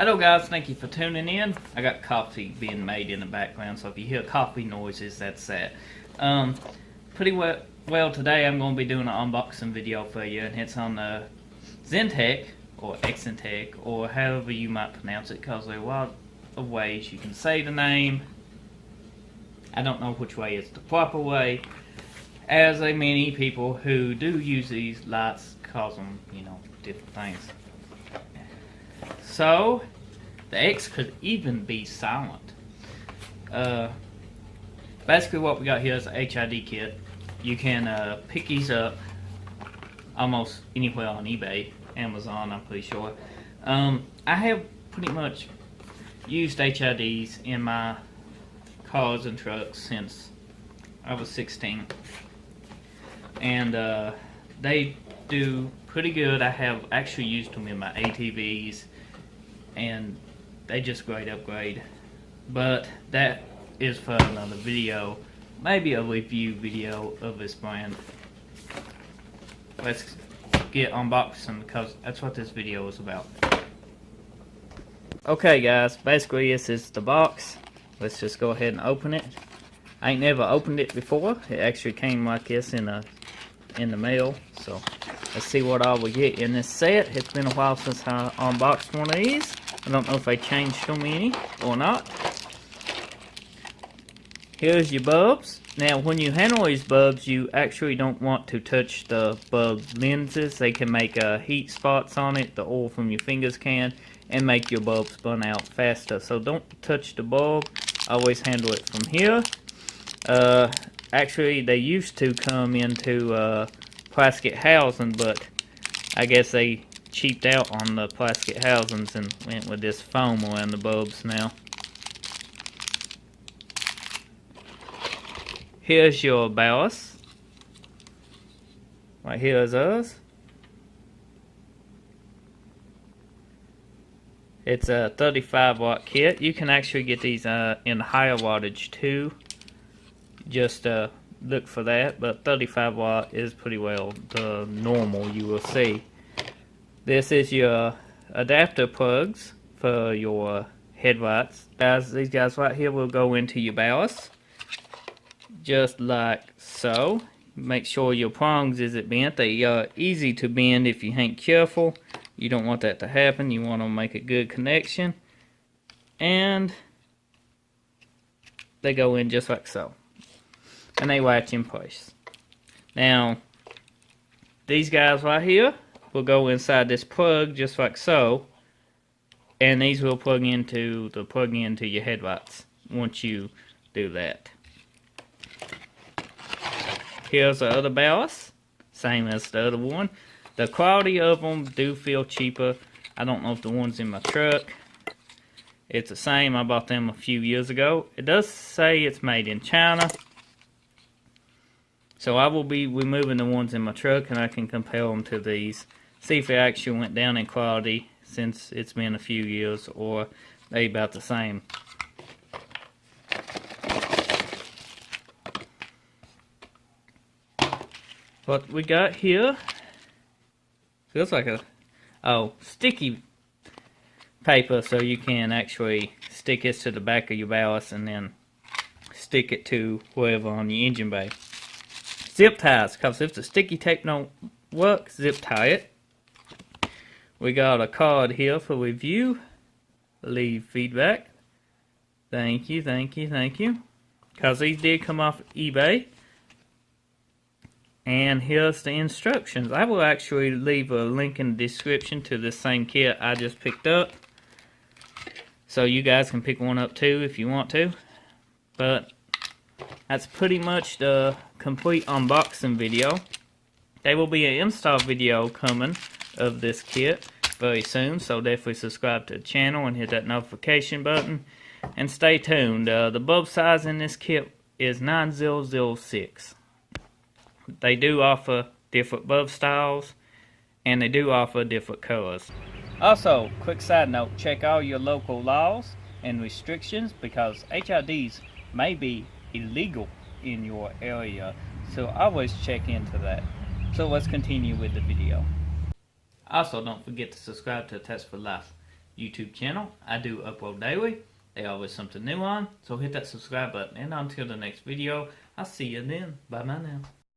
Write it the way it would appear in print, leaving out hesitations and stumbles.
Hello guys, thank you for tuning in. I got coffee being made in the background, so if you hear coffee noises, that's that. Pretty well today I'm going to be doing an unboxing video for you, and it's on the Xentec, or Xentec, or however you might pronounce it, because there are a lot of ways you can say the name. I don't know which way is the proper way, as there are many people who do use these lights cause them, different things. So, the X could even be silent. Basically what we got here is a HID kit. You can pick these up almost anywhere on eBay, Amazon, I'm pretty sure. I have pretty much used HIDs in my cars and trucks since I was 16. And they do pretty good. I have actually used them in my ATVs, and they just great upgrade. But that is for another video, maybe a review video of this brand. Let's get unboxing, because that's what this video is about. Okay guys, basically this is the box. Let's just go ahead and open it. I ain't never opened it before. It actually came like this in the mail, so let's see what all we get in this set. It's been a while since I unboxed one of these. I don't know if they changed so many or not. Here's your bulbs. Now when you handle these bulbs, you actually don't want to touch the bulb lenses. They can make heat spots on it, the oil from your fingers can, and make your bulbs burn out faster. So don't touch the bulb, always handle it from here. Actually they used to come into plastic housing, but I guess they cheaped out on the plastic housings and went with this foam around the bulbs now. Here's your ballast. Right here is ours. It's a 35 watt kit. You can actually get these in higher wattage too. Just look for that, but 35 watt is pretty well the normal you will see. This is your adapter plugs for your headlights. These guys right here will go into your ballast, just like so. Make sure your prongs isn't bent. They are easy to bend if you ain't careful. You don't want that to happen. You want to make a good connection, and they go in just like so, and they latch in place. Now these guys right here will go inside this plug just like so, and these will plug into your headlights once you do that. Here's the other ballast, same as the other one. The quality of them do feel cheaper. I don't know if the ones in my truck, it's the same. I bought them a few years ago. It does say it's made in China, so I will be removing the ones in my truck, and I can compare them to these. See if they actually went down in quality since it's been a few years, or they about the same. What we got here feels like a sticky paper, so you can actually stick this to the back of your ballast and then stick it to wherever on your engine bay. Zip ties, because if the sticky tape don't work, zip tie it. We got a card here for review. Leave feedback. Thank you, thank you, thank you. Because these did come off eBay. And here's the instructions. I will actually leave a link in the description to this same kit I just picked up, so you guys can pick one up too if you want to. But that's pretty much the complete unboxing video. There will be an install video coming of this kit very soon, so definitely subscribe to the channel and hit that notification button and stay tuned. The bulb size in this kit is 9006. They do offer different bulb styles, and they do offer different colors. Also, quick side note, check all your local laws and restrictions, because HIDs may be illegal in your area, so always check into that. So let's continue with the video. Also, don't forget to subscribe to TattsForLife YouTube channel. I do upload daily. There's always something new on, so hit that subscribe button. And until the next video, I'll see you then. Bye bye now.